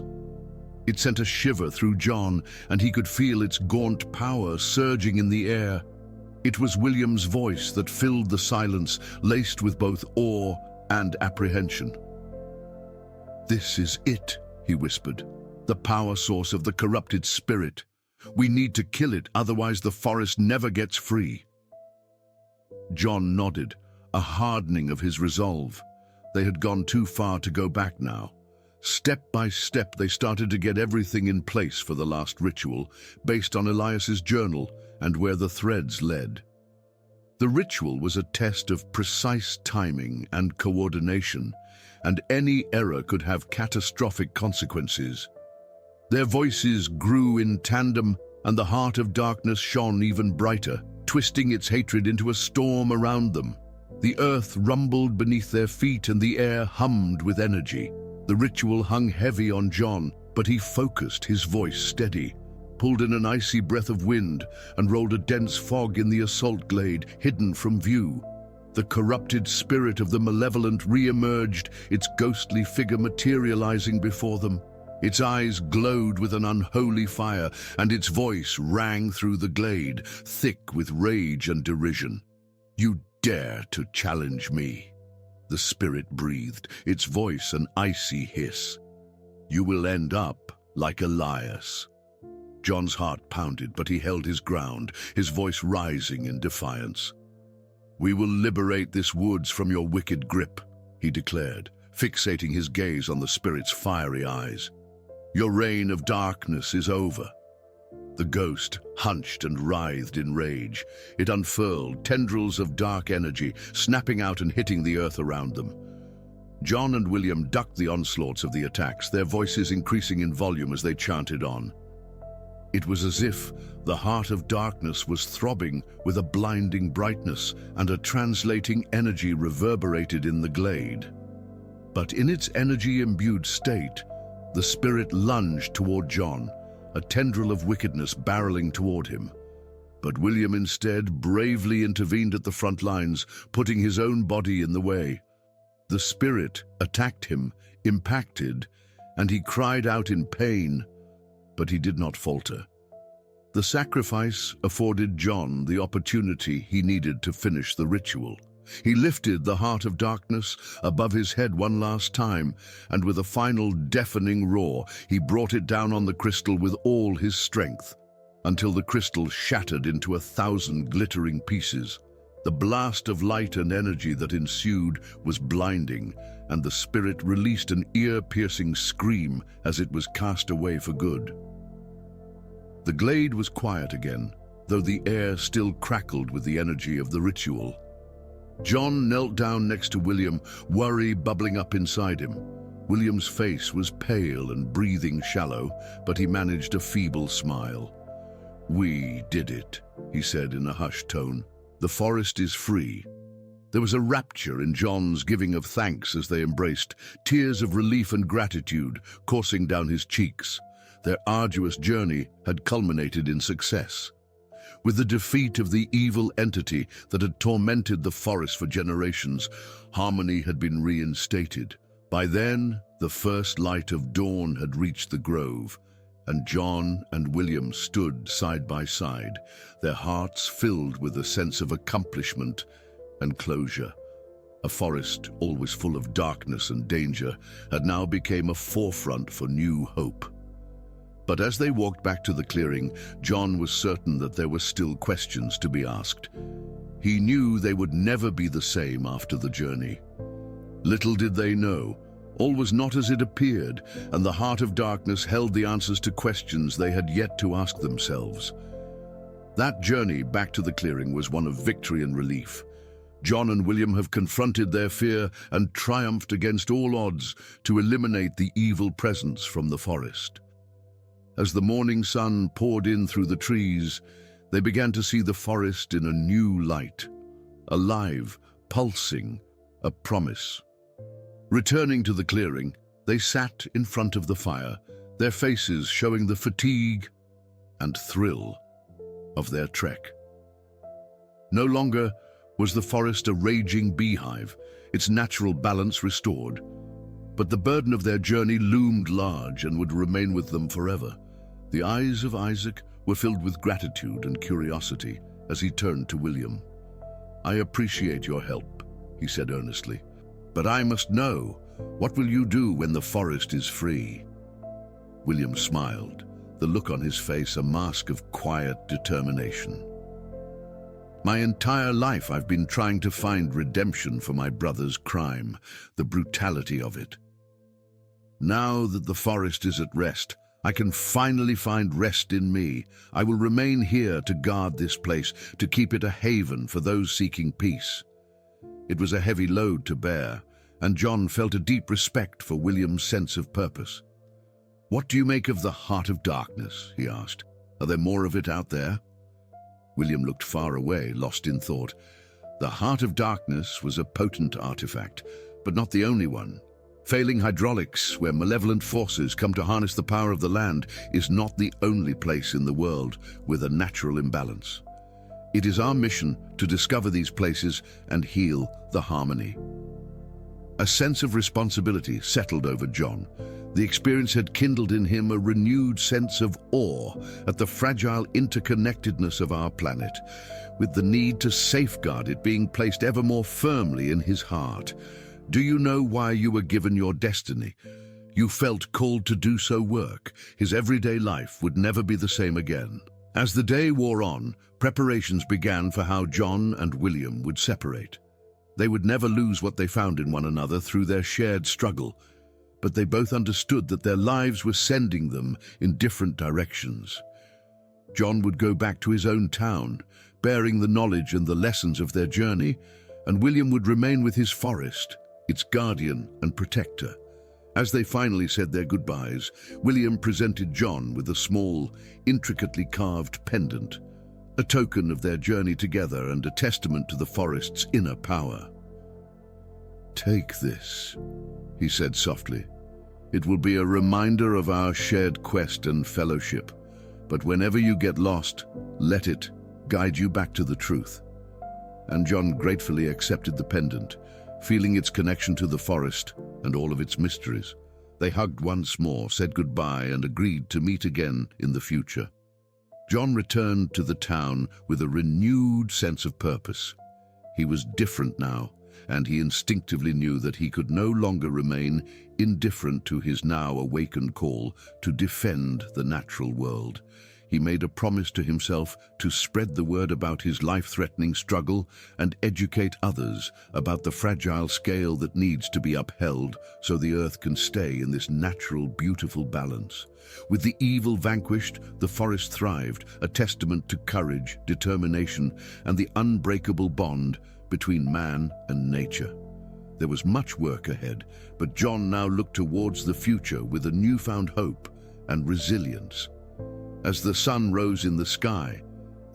It sent a shiver through John, and he could feel its gaunt power surging in the air. It was William's voice that filled the silence, laced with both awe and apprehension. "This is it," he whispered, "the power source of the corrupted spirit. We need to kill it, otherwise the forest never gets free." John nodded, a hardening of his resolve. They had gone too far to go back now. Step by step, they started to get everything in place for the last ritual, based on Elias's journal and where the threads led. The ritual was a test of precise timing and coordination, and any error could have catastrophic consequences. Their voices grew in tandem, and the heart of darkness shone even brighter, twisting its hatred into a storm around them. The earth rumbled beneath their feet and the air hummed with energy. The ritual hung heavy on John, but he focused, his voice steady, pulled in an icy breath of wind, and rolled a dense fog in the assault glade, hidden from view. The corrupted spirit of the malevolent re-emerged, its ghostly figure materializing before them. Its eyes glowed with an unholy fire, and its voice rang through the glade, thick with rage and derision. "You dare to challenge me?" The spirit breathed, its voice an icy hiss. "You will end up like Elias." John's heart pounded, but he held his ground, his voice rising in defiance. "We will liberate this woods from your wicked grip," he declared, fixating his gaze on the spirit's fiery eyes. "Your reign of darkness is over." The ghost hunched and writhed in rage. It unfurled, tendrils of dark energy, snapping out and hitting the earth around them. John and William ducked the onslaughts of the attacks, their voices increasing in volume as they chanted on. It was as if the heart of darkness was throbbing with a blinding brightness, and a translating energy reverberated in the glade. But in its energy-imbued state, the spirit lunged toward John, a tendril of wickedness barreling toward him. But William instead bravely intervened at the front lines, putting his own body in the way. The spirit attacked him, impacted, and he cried out in pain, but he did not falter. The sacrifice afforded John the opportunity he needed to finish the ritual. He lifted the heart of darkness above his head one last time, and with a final deafening roar, he brought it down on the crystal with all his strength, until the crystal shattered into 1,000 glittering pieces. The blast of light and energy that ensued was blinding, and the spirit released an ear-piercing scream as it was cast away for good. The glade was quiet again, though the air still crackled with the energy of the ritual. John knelt down next to William, worry bubbling up inside him. William's face was pale and breathing shallow, but he managed a feeble smile. "We did it," he said in a hushed tone. "The forest is free." There was a rapture in John's giving of thanks as they embraced, tears of relief and gratitude coursing down his cheeks. Their arduous journey had culminated in success. With the defeat of the evil entity that had tormented the forest for generations, harmony had been reinstated. By then, the first light of dawn had reached the grove, and John and William stood side by side, their hearts filled with a sense of accomplishment and closure. A forest, always full of darkness and danger, had now become a forefront for new hope. But as they walked back to the clearing, John was certain that there were still questions to be asked. He knew they would never be the same after the journey. Little did they know, all was not as it appeared, and the heart of darkness held the answers to questions they had yet to ask themselves. That journey back to the clearing was one of victory and relief. John and William have confronted their fear and triumphed against all odds to eliminate the evil presence from the forest. As the morning sun poured in through the trees, they began to see the forest in a new light, alive, pulsing, a promise. Returning to the clearing, they sat in front of the fire, their faces showing the fatigue and thrill of their trek. No longer was the forest a raging beehive, its natural balance restored. but the burden of their journey loomed large and would remain with them forever. The eyes of Isaac were filled with gratitude and curiosity as he turned to William. "I appreciate your help," he said earnestly, "but I must know, what will you do when the forest is free?" William smiled, the look on his face a mask of quiet determination. "My entire life I've been trying to find redemption for my brother's crime, the brutality of it. Now that the forest is at rest, I can finally find rest in me. I will remain here to guard this place, to keep it a haven for those seeking peace." It was a heavy load to bear, and John felt a deep respect for William's sense of purpose. "What do you make of the heart of darkness?" he asked. "Are there more of it out there?" William looked far away, lost in thought. The heart of darkness was a potent artifact, but not the only one. Failing hydraulics, where malevolent forces come to harness the power of the land, is not the only place in the world with a natural imbalance. It is our mission to discover these places and heal the harmony. A sense of responsibility settled over John. The experience had kindled in him a renewed sense of awe at the fragile interconnectedness of our planet, with the need to safeguard it being placed ever more firmly in his heart. Do you know why you were given your destiny? You felt called to do so work. His everyday life would never be the same again. As the day wore on, preparations began for how John and William would separate. They would never lose what they found in one another through their shared struggle, but they both understood that their lives were sending them in different directions. John would go back to his own town, bearing the knowledge and the lessons of their journey, and William would remain with his forest, its guardian and protector. As they finally said their goodbyes, William presented John with a small, intricately carved pendant, a token of their journey together and a testament to the forest's inner power. "Take this," he said softly. "It will be a reminder of our shared quest and fellowship, but whenever you get lost, let it guide you back to the truth." And John gratefully accepted the pendant, feeling its connection to the forest and all of its mysteries. They hugged once more, said goodbye, and agreed to meet again in the future. John returned to the town with a renewed sense of purpose. He was different now, and he instinctively knew that he could no longer remain indifferent to his now awakened call to defend the natural world. He made a promise to himself to spread the word about his life-threatening struggle and educate others about the fragile scale that needs to be upheld so the earth can stay in this natural, beautiful balance. With the evil vanquished, the forest thrived, a testament to courage, determination, and the unbreakable bond between man and nature. There was much work ahead, but John now looked towards the future with a newfound hope and resilience. As the sun rose in the sky,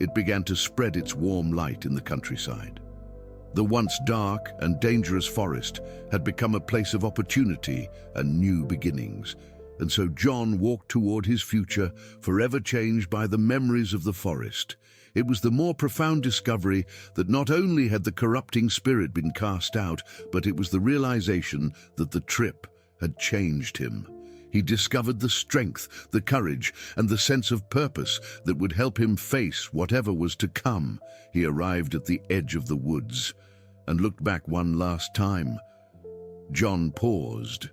it began to spread its warm light in the countryside. The once dark and dangerous forest had become a place of opportunity and new beginnings, and so John walked toward his future, forever changed by the memories of the forest. It was the more profound discovery that not only had the corrupting spirit been cast out, but it was the realization that the trip had changed him. He discovered the strength, the courage, and the sense of purpose that would help him face whatever was to come. He arrived at the edge of the woods and looked back one last time. John paused.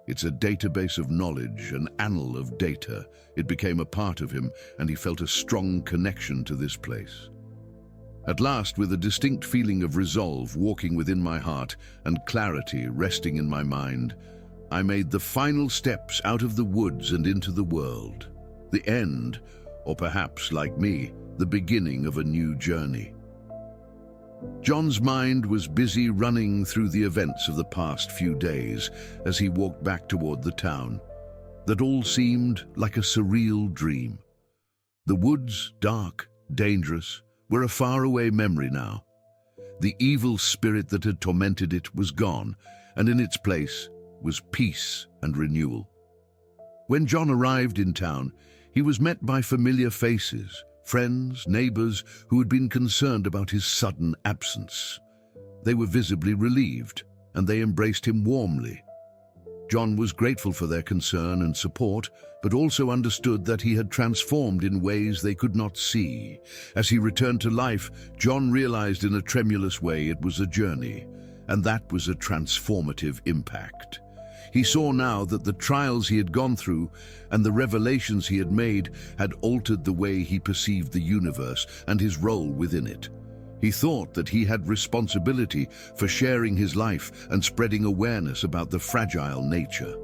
It's a database of knowledge, an annal of data. It became a part of him, and he felt a strong connection to this place. At last, with a distinct feeling of resolve walking within my heart and clarity resting in my mind, I made the final steps out of the woods and into the world. The end, or perhaps, like me, the beginning of a new journey. John's mind was busy running through the events of the past few days as he walked back toward the town. That all seemed like a surreal dream. The woods, dark, dangerous, were a faraway memory now. The evil spirit that had tormented it was gone, and in its place was peace and renewal. When John arrived in town, he was met by familiar faces, friends, neighbors who had been concerned about his sudden absence. They were visibly relieved, and they embraced him warmly. John was grateful for their concern and support, but also understood that he had transformed in ways they could not see. As he returned to life, John realized in a tremulous way it was a journey, and that was a transformative impact. He saw now that the trials he had gone through and the revelations he had made had altered the way he perceived the universe and his role within it. He thought that he had responsibility for sharing his life and spreading awareness about the fragile nature.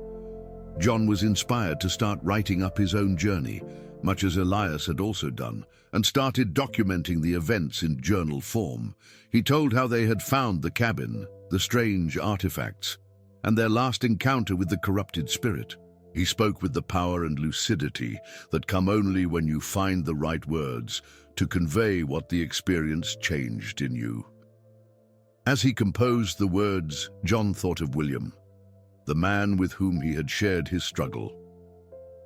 John was inspired to start writing up his own journey, much as Elias had also done, and started documenting the events in journal form. He told how they had found the cabin, the strange artifacts, and their last encounter with the corrupted spirit. He spoke with the power and lucidity that come only when you find the right words to convey what the experience changed in you. As he composed the words, John thought of William, the man with whom he had shared his struggle.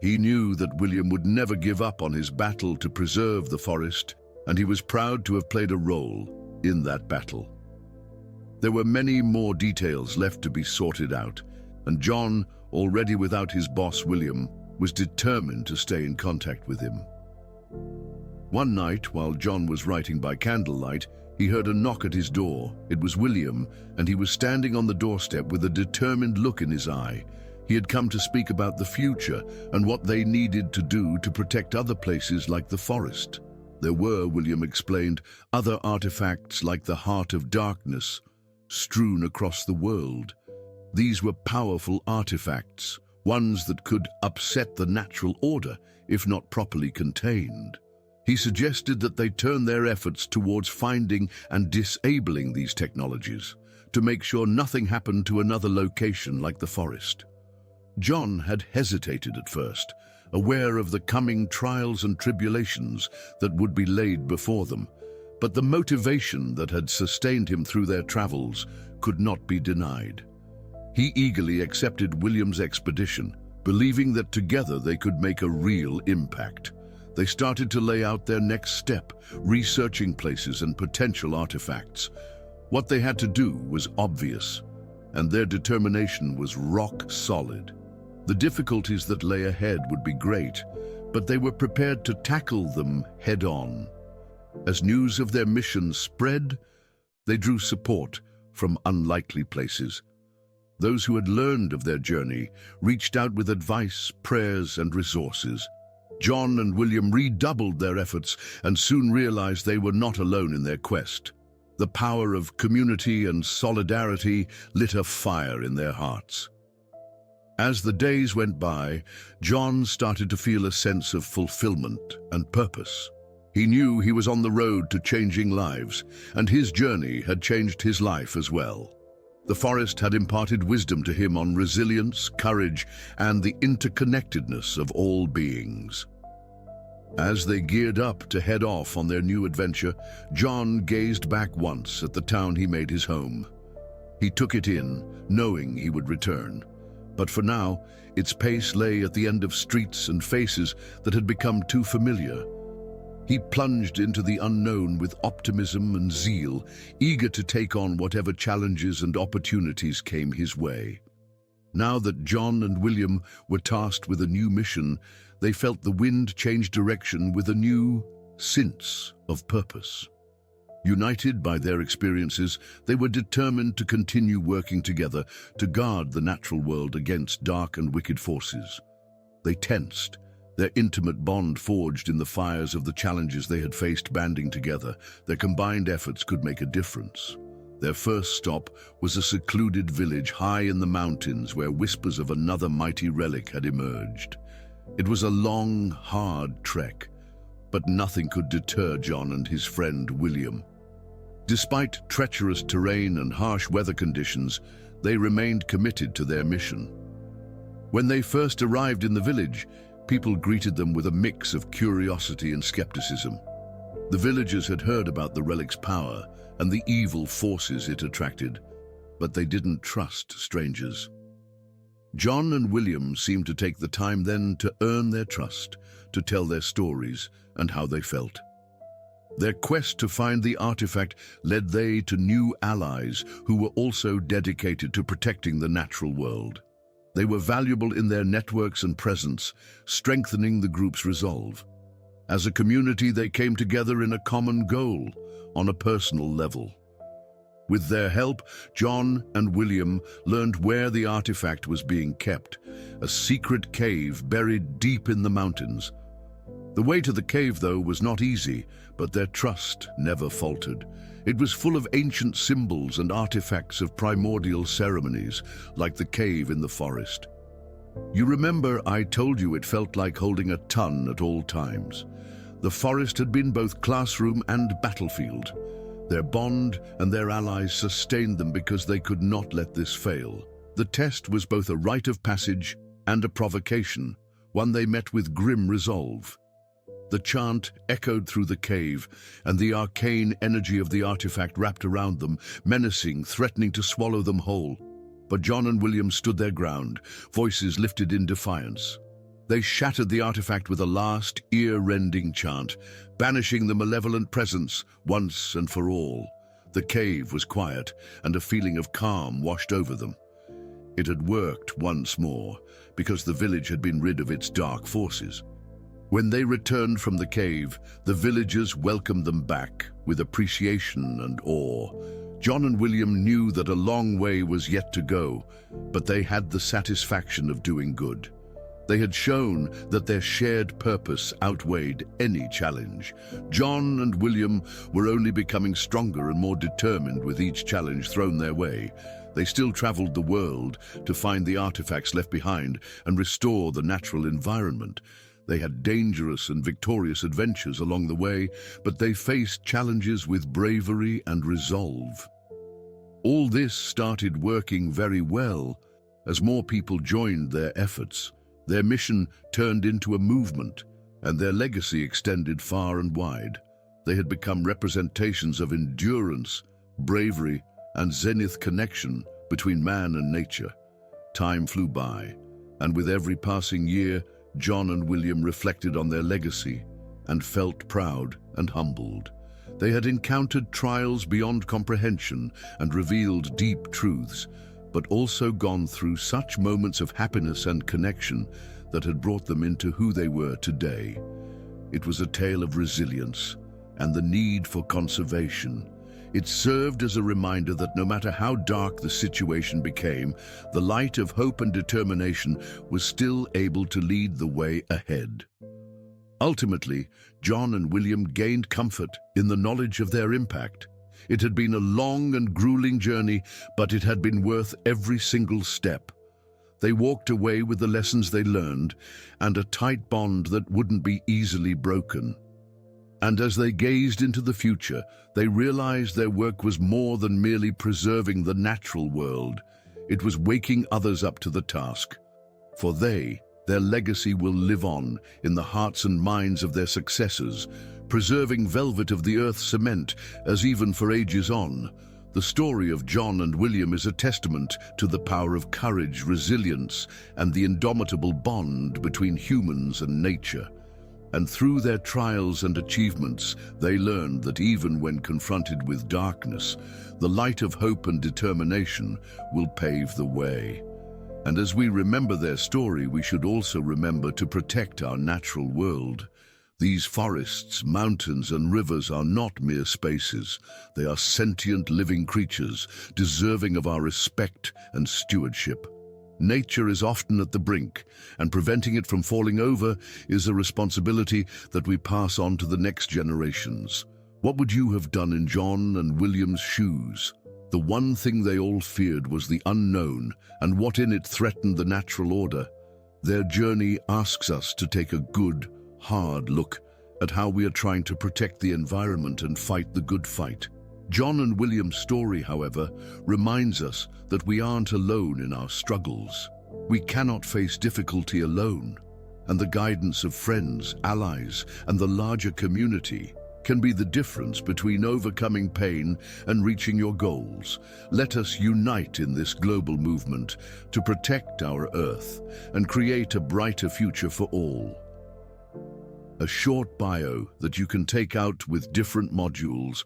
He knew that William would never give up on his battle to preserve the forest, and he was proud to have played a role in that battle. There were many more details left to be sorted out, and John, already without his boss William, was determined to stay in contact with him. One night, while John was writing by candlelight, he heard a knock at his door. It was William, and he was standing on the doorstep with a determined look in his eye. He had come to speak about the future and what they needed to do to protect other places like the forest. There were, William explained, other artifacts like the Heart of Darkness strewn across the world. These were powerful artifacts, ones that could upset the natural order if not properly contained. He suggested that they turn their efforts towards finding and disabling these technologies to make sure nothing happened to another location like the forest. John had hesitated at first, aware of the coming trials and tribulations that would be laid before them, but the motivation that had sustained him through their travels could not be denied. He eagerly accepted William's expedition, believing that together they could make a real impact. They started to lay out their next step, researching places and potential artifacts. What they had to do was obvious, and their determination was rock solid. The difficulties that lay ahead would be great, but they were prepared to tackle them head-on. As news of their mission spread, they drew support from unlikely places. Those who had learned of their journey reached out with advice, prayers, and resources. John and William redoubled their efforts and soon realized they were not alone in their quest. The power of community and solidarity lit a fire in their hearts. As the days went by, John started to feel a sense of fulfillment and purpose. He knew he was on the road to changing lives, and his journey had changed his life as well. The forest had imparted wisdom to him on resilience, courage, and the interconnectedness of all beings. As they geared up to head off on their new adventure, John gazed back once at the town he made his home. He took it in, knowing he would return. But for now, its pace lay at the end of streets and faces that had become too familiar. He plunged into the unknown with optimism and zeal, eager to take on whatever challenges and opportunities came his way. Now that John and William were tasked with a new mission, they felt the wind change direction with a new sense of purpose. United by their experiences, they were determined to continue working together to guard the natural world against dark and wicked forces. They tensed, their intimate bond forged in the fires of the challenges they had faced banding together. Their combined efforts could make a difference. Their first stop was a secluded village high in the mountains where whispers of another mighty relic had emerged. It was a long, hard trek, but nothing could deter John and his friend William. Despite treacherous terrain and harsh weather conditions, they remained committed to their mission. When they first arrived in the village, people greeted them with a mix of curiosity and skepticism. The villagers had heard about the relic's power and the evil forces it attracted, but they didn't trust strangers. John and William seemed to take the time then to earn their trust, to tell their stories and how they felt. Their quest to find the artifact led to new allies who were also dedicated to protecting the natural world. They were valuable in their networks and presence, strengthening the group's resolve. As a community, they came together in a common goal, on a personal level. With their help, John and William learned where the artifact was being kept, a secret cave buried deep in the mountains. The way to the cave, though, was not easy, but their trust never faltered. It was full of ancient symbols and artifacts of primordial ceremonies, like the cave in the forest. You remember I told you it felt like holding a ton at all times. The forest had been both classroom and battlefield. Their bond and their allies sustained them because they could not let this fail. The test was both a rite of passage and a provocation, one they met with grim resolve. The chant echoed through the cave, and the arcane energy of the artifact wrapped around them, menacing, threatening to swallow them whole. But John and William stood their ground, voices lifted in defiance. They shattered the artifact with a last, ear-rending chant, banishing the malevolent presence once and for all. The cave was quiet, and a feeling of calm washed over them. It had worked once more, because the village had been rid of its dark forces. When they returned from the cave, the villagers welcomed them back with appreciation and awe. John and William knew that a long way was yet to go, but they had the satisfaction of doing good. They had shown that their shared purpose outweighed any challenge. John and William were only becoming stronger and more determined with each challenge thrown their way. They still traveled the world to find the artifacts left behind and restore the natural environment. They had dangerous and victorious adventures along the way, but they faced challenges with bravery and resolve. All this started working very well as more people joined their efforts. Their mission turned into a movement, and their legacy extended far and wide. They had become representations of endurance, bravery, and zenith connection between man and nature. Time flew by, and with every passing year, John and William reflected on their legacy and felt proud and humbled. They had encountered trials beyond comprehension and revealed deep truths, but also gone through such moments of happiness and connection that had brought them into who they were today. It was a tale of resilience and the need for conservation. It served as a reminder that no matter how dark the situation became, the light of hope and determination was still able to lead the way ahead. Ultimately, John and William gained comfort in the knowledge of their impact. It had been a long and grueling journey, but it had been worth every single step. They walked away with the lessons they learned and a tight bond that wouldn't be easily broken. And as they gazed into the future, they realized their work was more than merely preserving the natural world. It was waking others up to the task. For their legacy will live on in the hearts and minds of their successors, preserving velvet of the earth's cement as even for ages on. The story of John and William is a testament to the power of courage, resilience, and the indomitable bond between humans and nature. And through their trials and achievements, they learned that even when confronted with darkness, the light of hope and determination will pave the way. And as we remember their story, we should also remember to protect our natural world. These forests, mountains, and rivers are not mere spaces. They are sentient living creatures, deserving of our respect and stewardship. Nature is often at the brink, and preventing it from falling over is a responsibility that we pass on to the next generations. What would you have done in John and William's shoes? The one thing they all feared was the unknown, and what in it threatened the natural order. Their journey asks us to take a good, hard look at how we are trying to protect the environment and fight the good fight. John and William's story, however, reminds us that we aren't alone in our struggles. We cannot face difficulty alone, and the guidance of friends, allies, and the larger community can be the difference between overcoming pain and reaching your goals. Let us unite in this global movement to protect our Earth and create a brighter future for all. A short bio that you can take out with different modules.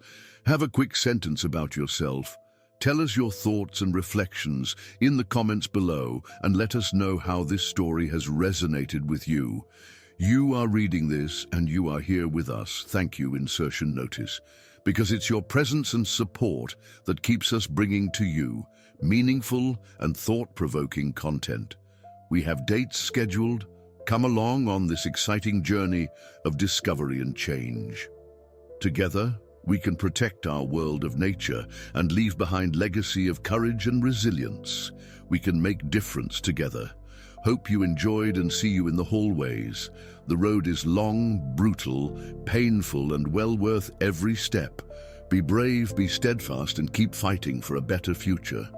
Have a quick sentence about yourself. Tell us your thoughts and reflections in the comments below and let us know how this story has resonated with you. You are reading this and you are here with us. Thank you, insertion notice, because it's your presence and support that keeps us bringing to you meaningful and thought-provoking content. We have dates scheduled. Come along on this exciting journey of discovery and change. Together, we can protect our world of nature and leave behind legacy of courage and resilience. We can make difference together. Hope you enjoyed and see you in the hallways. The road is long, brutal, painful, and well worth every step. Be brave, be steadfast, and keep fighting for a better future.